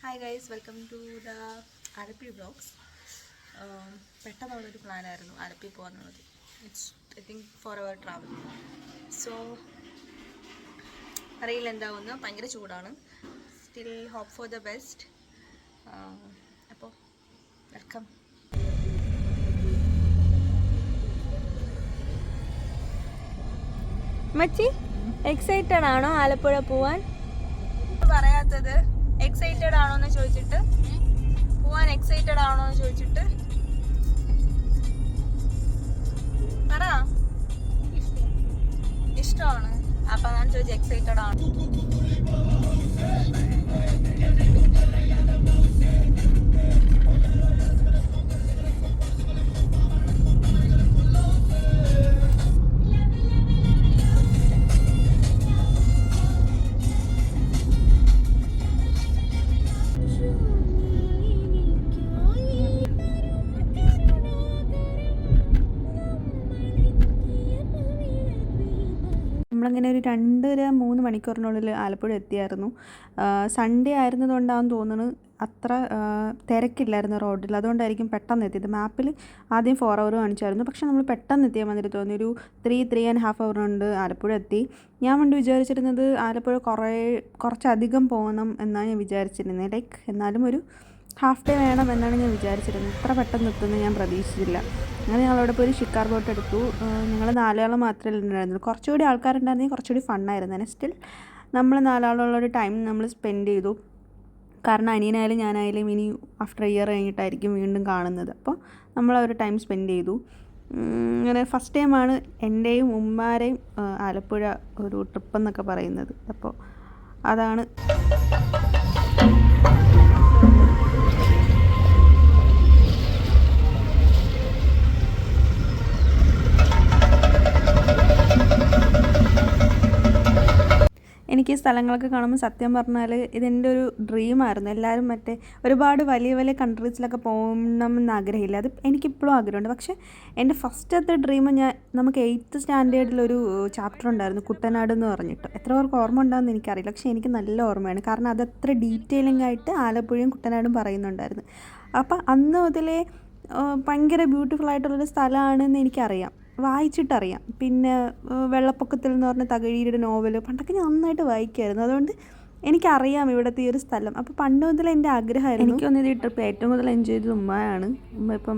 Hi guys, welcome to the Alleppey vlogs. പെട്ടെന്നുള്ളൊരു പ്ലാനായിരുന്നു ആലപ്പി പോകാന്നുള്ളത്. It's I think 4 hour travel. So അറിയില്ല എന്താവുമെന്ന്. ഭയങ്കര ചൂടാണ്. Still hope for the best. അപ്പോൾ വെൽക്കം. മച്ചി എക്സൈറ്റഡ് ആണോ ആലപ്പുഴ പോവാൻ? പറയാത്തത് എക്സൈറ്റഡ് ആണോ എന്ന് ചോദിച്ചിട്ട്, പോവാൻ എക്സൈറ്റഡ് ആണോ എന്ന് ചോദിച്ചിട്ട് പറ. ഇഷ്ടമാണ്. അപ്പൊ ഞാൻ ചോദിച്ചു എക്സൈറ്റഡ് ആണ്. നമ്മളങ്ങനെ ഒരു 2-3 മണിക്കൂറിനുള്ളിൽ ആലപ്പുഴ എത്തിയായിരുന്നു. സൺഡേ ആയിരുന്നതുകൊണ്ടാണെന്ന് തോന്നുന്നു അത്ര തിരക്കില്ലായിരുന്നു റോഡിൽ. അതുകൊണ്ടായിരിക്കും പെട്ടെന്ന് എത്തിയത്. മാപ്പിൽ ആദ്യം 4 hour കാണിച്ചായിരുന്നു. പക്ഷെ നമ്മൾ പെട്ടെന്ന് എത്തിയാൽ മതി തോന്നി. ഒരു 3.5 hour കൊണ്ട് ആലപ്പുഴ എത്തി. ഞാൻ പണ്ട് വിചാരിച്ചിരുന്നത് ആലപ്പുഴ കുറച്ചധികം പോകണം എന്നാണ് ഞാൻ വിചാരിച്ചിരുന്നത്. ലൈക്ക് എന്നാലും ഒരു ഹാഫ് ഡേ വേണം എന്നാണ് ഞാൻ വിചാരിച്ചിരുന്നത്. ഇത്ര പെട്ടെന്ന് എത്തുമെന്ന് ഞാൻ പ്രതീക്ഷിച്ചില്ല. അങ്ങനെ ഞങ്ങളവിടെ പോയി ഒരു ഷിക്കാർ ബോട്ട് എടുത്തു. ഞങ്ങൾ 4 ആൾ മാത്രമേ ഉണ്ടായിരുന്നുള്ളൂ. കുറച്ചുകൂടി ആൾക്കാരുണ്ടായിരുന്നെങ്കിൽ കുറച്ചുകൂടി ഫണ്ണായിരുന്നു. സ്റ്റിൽ നമ്മൾ 4 ആളുള്ളൊരു ടൈം നമ്മൾ സ്പെൻഡ് ചെയ്തു. കാരണം അനിയനായാലും ഞാനായാലും ഇനി ആഫ്റ്റർ ഇയർ കഴിഞ്ഞിട്ടായിരിക്കും വീണ്ടും കാണുന്നത്. അപ്പോൾ നമ്മൾ ഒരു ടൈം സ്പെൻഡ് ചെയ്തു. അങ്ങനെ ഫസ്റ്റ് ടൈമാണ് എൻ്റെയും ഉമ്മാരെയും ആലപ്പുഴ ഒരു ട്രിപ്പെന്നൊക്കെ പറയുന്നത്. അപ്പോൾ അതാണ്. എനിക്ക് ഈ സ്ഥലങ്ങളൊക്കെ കാണുമ്പോൾ സത്യം പറഞ്ഞാൽ ഇതെൻ്റെ ഒരു ഡ്രീമായിരുന്നു. എല്ലാവരും ഒരുപാട് വലിയ വലിയ കൺട്രീസിലൊക്കെ പോകണമെന്ന് ആഗ്രഹമില്ല. അത് എനിക്കിപ്പോഴും ആഗ്രഹമുണ്ട്. പക്ഷേ എൻ്റെ ഫസ്റ്റത്തെ ഡ്രീം നമുക്ക് 8th സ്റ്റാൻഡേർഡിലൊരു ചാപ്റ്റർ ഉണ്ടായിരുന്നു, കുട്ടനാട് എന്ന് പറഞ്ഞിട്ട്. എത്ര പേർക്ക് ഓർമ്മ ഉണ്ടാകുമെന്ന് എനിക്കറിയില്ല. പക്ഷേ എനിക്ക് നല്ല ഓർമ്മയാണ്. കാരണം അതത്ര ഡീറ്റെയിലിംഗ് ആയിട്ട് ആലപ്പുഴയും കുട്ടനാടും പറയുന്നുണ്ടായിരുന്നു. അപ്പോൾ അന്ന് മുതലേ ഭയങ്കര ബ്യൂട്ടിഫുൾ ആയിട്ടുള്ളൊരു സ്ഥലമാണെന്ന് എനിക്കറിയാം, വായിച്ചിട്ടറിയാം. പിന്നെ വെള്ളപ്പൊക്കത്തിൽ എന്ന് പറഞ്ഞ തകഴിയുടെ നോവൽ പണ്ടൊക്കെ ഞാൻ നന്നായിട്ട് വായിക്കുമായിരുന്നു. അതുകൊണ്ട് എനിക്കറിയാം ഇവിടുത്തെ ഈ ഒരു സ്ഥലം. അപ്പോൾ പണ്ട് മുതൽ എൻ്റെ ആഗ്രഹമായിരുന്നു. എനിക്കൊന്നും ഈ ട്രിപ്പ് ഏറ്റവും കൂടുതൽ എൻജോയ് ചെയ്തത് ഉമ്മയാണ്. ഉമ്മ ഇപ്പം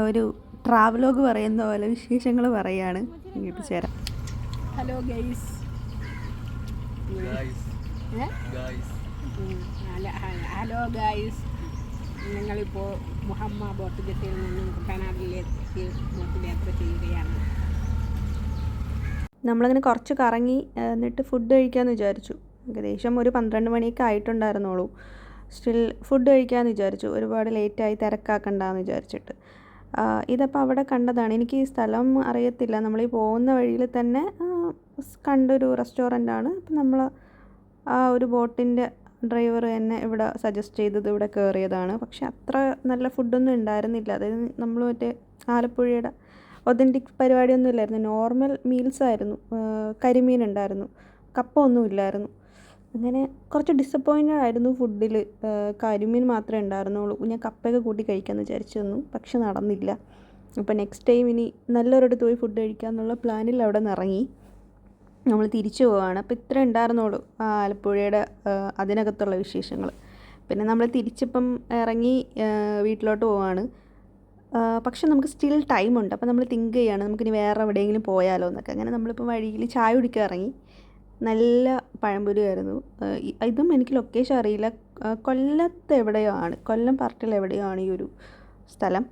ഒരു ട്രാവലോഗ് പറയുന്ന പോലെ വിശേഷങ്ങൾ പറയുകയാണ്. വീട്ടിൽ ചേരാം. Hello guys. ഹലോ ഗൈസ്, ഞങ്ങളിപ്പോൾ മുഹമ്മ ബോട്ട് ജെട്ടിയിൽ നിന്നും കുട്ടനാടിലേക്ക് ബോട്ടിൽ യാത്ര ചെയ്യുകയാണ്. നമ്മളങ്ങനെ കുറച്ച് കറങ്ങി എന്നിട്ട് ഫുഡ് കഴിക്കാമെന്ന് വിചാരിച്ചു. ഏകദേശം ഒരു 12 മണിയൊക്കെ ആയിട്ടുണ്ടായിരുന്നുള്ളൂ. സ്റ്റിൽ ഫുഡ് കഴിക്കാമെന്ന് വിചാരിച്ചു. ഒരുപാട് ലേറ്റായി തിരക്കാക്കണ്ടെന്ന് വിചാരിച്ചിട്ട്. ഇതപ്പോൾ അവിടെ കണ്ടതാണ്. എനിക്ക് ഈ സ്ഥലം അറിയത്തില്ല. നമ്മൾ ഈ പോകുന്ന വഴിയിൽ തന്നെ കണ്ടൊരു റെസ്റ്റോറൻ്റാണ്. അപ്പം നമ്മൾ ആ ഒരു ബോട്ടിൻ്റെ ഡ്രൈവർ എന്നെ ഇവിടെ സജസ്റ്റ് ചെയ്തത് ഇവിടെ കയറിയതാണ്. പക്ഷെ അത്ര നല്ല ഫുഡൊന്നും ഉണ്ടായിരുന്നില്ല. അതായത് നമ്മൾ ആലപ്പുഴയുടെ ഒതൻറ്റിക് പരിപാടിയൊന്നും ഇല്ലായിരുന്നു. നോർമൽ മീൽസ് ആയിരുന്നു. കരിമീൻ ഉണ്ടായിരുന്നു, കപ്പ ഒന്നും ഇല്ലായിരുന്നു. അങ്ങനെ കുറച്ച് ഡിസപ്പോയിൻറ്റഡ് ആയിരുന്നു ഫുഡിൽ. കരിമീൻ മാത്രമേ ഉണ്ടായിരുന്നുള്ളൂ. ഞാൻ കപ്പയൊക്കെ കൂട്ടി കഴിക്കാമെന്ന് വിചാരിച്ചു തന്നു, പക്ഷെ നടന്നില്ല. അപ്പോൾ നെക്സ്റ്റ് ടൈം ഇനി നല്ലൊരിടത്ത് പോയി ഫുഡ് കഴിക്കാമെന്നുള്ള പ്ലാനിൽ അവിടെ നിന്ന് ഇറങ്ങി നമ്മൾ തിരിച്ചു പോവുകയാണ്. അപ്പോൾ ഇത്ര ഉണ്ടായിരുന്നുള്ളൂ ആലപ്പുഴയുടെ അതിനകത്തുള്ള വിശേഷങ്ങൾ. പിന്നെ നമ്മൾ തിരിച്ചിപ്പം ഇറങ്ങി വീട്ടിലോട്ട് പോവുകയാണ്. പക്ഷെ നമുക്ക് സ്റ്റിൽ ടൈമുണ്ട്. അപ്പോൾ നമ്മൾ തിങ്ക് ചെയ്യുകയാണ് നമുക്കിനി വേറെ എവിടെയെങ്കിലും പോയാലോ എന്നൊക്കെ. അങ്ങനെ നമ്മളിപ്പോൾ വഴിയിൽ ചായ കുടിക്കാൻ ഇറങ്ങി. നല്ല പഴംപൊരി ആയിരുന്നു. ഇതും എനിക്ക് ലൊക്കേഷൻ അറിയില്ല. കൊല്ലത്ത് എവിടെയോ ആണ്, കൊല്ലം പാർട്ടിൽ എവിടെയോ ആണ് ഈ ഒരു സ്ഥലം.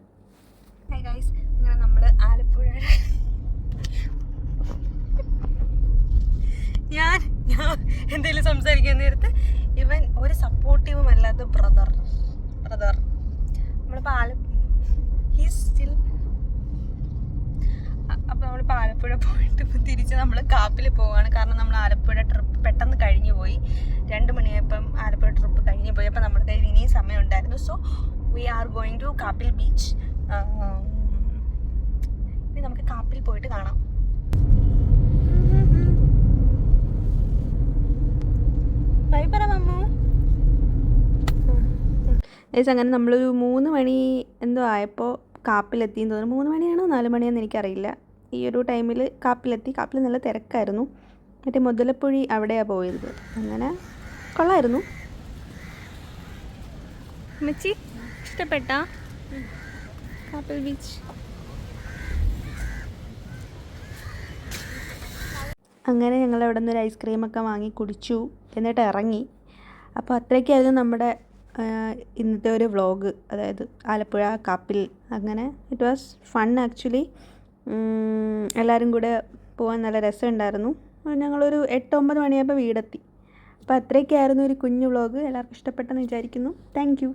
ഹായ് ഗൈസ്, ഇങ്ങനെ നമ്മൾ ആലപ്പുഴയുടെ ഞാൻ എന്തെങ്കിലും സംസാരിക്കാൻ നേരത്ത് ഇവൻ ഒരു സപ്പോർട്ടീവും അല്ലാത്ത ബ്രദർ നമ്മളിപ്പോൾ അപ്പോൾ നമ്മളിപ്പോൾ ആലപ്പുഴ പോയിട്ട് ഇപ്പോൾ തിരിച്ച് നമ്മൾ കാപ്പിൽ പോവുകയാണ്. കാരണം നമ്മൾ ആലപ്പുഴ ട്രിപ്പ് പെട്ടെന്ന് കഴിഞ്ഞു പോയി. 2 മണിയായപ്പം ആലപ്പുഴ ട്രിപ്പ് കഴിഞ്ഞു പോയി. അപ്പോൾ നമ്മുടെ കയ്യിൽ ഇനിയും സമയം ഉണ്ടായിരുന്നു. So we are going to Kappil beach. ഇനി നമുക്ക് കാപ്പിൽ പോയിട്ട് കാണാം. ബൈ പറ മമ്മു. ഏകദേശം അങ്ങനെ നമ്മളൊരു 3 മണി എന്തോ ആയപ്പോൾ കാപ്പിലെത്തിയെന്ന് തോന്നുന്നു. 3 മണിയാണോ 4 മണിയാണെന്ന് എനിക്കറിയില്ല. ഈ ഒരു ടൈമിൽ കാപ്പിലെത്തി. കാപ്പിൽ നല്ല തിരക്കായിരുന്നു. മറ്റേ മുതലപ്പുഴി അവിടെയാണ് പോയത്. അങ്ങനെ കൊള്ളായിരുന്നു. അമ്മച്ചി ഇഷ്ടപ്പെട്ടാ കാപ്പിൽ ബീച്ച്? അങ്ങനെ ഞങ്ങൾ അവിടെ നിന്ന് ഒരു ഐസ്ക്രീമൊക്കെ വാങ്ങി കുടിച്ചു, എന്നിട്ട് ഇറങ്ങി. അപ്പോൾ അത്രയ്ക്കായിരുന്നു നമ്മുടെ ഇന്നത്തെ ഒരു വ്ളോഗ്, അതായത് ആലപ്പുഴ കാപ്പിൽ. അങ്ങനെ ഇറ്റ് വാസ് ഫൺ ആക്ച്വലി. എല്ലാവരും കൂടെ പോകാൻ നല്ല രസമുണ്ടായിരുന്നു. ഞങ്ങളൊരു 8-9 മണിയായപ്പോൾ വീടെത്തി. അപ്പോൾ അത്രയ്ക്കായിരുന്നു ഒരു കുഞ്ഞു വ്ളോഗ്. എല്ലാവർക്കും ഇഷ്ടപ്പെട്ടെന്ന് വിചാരിക്കുന്നു. Thank you.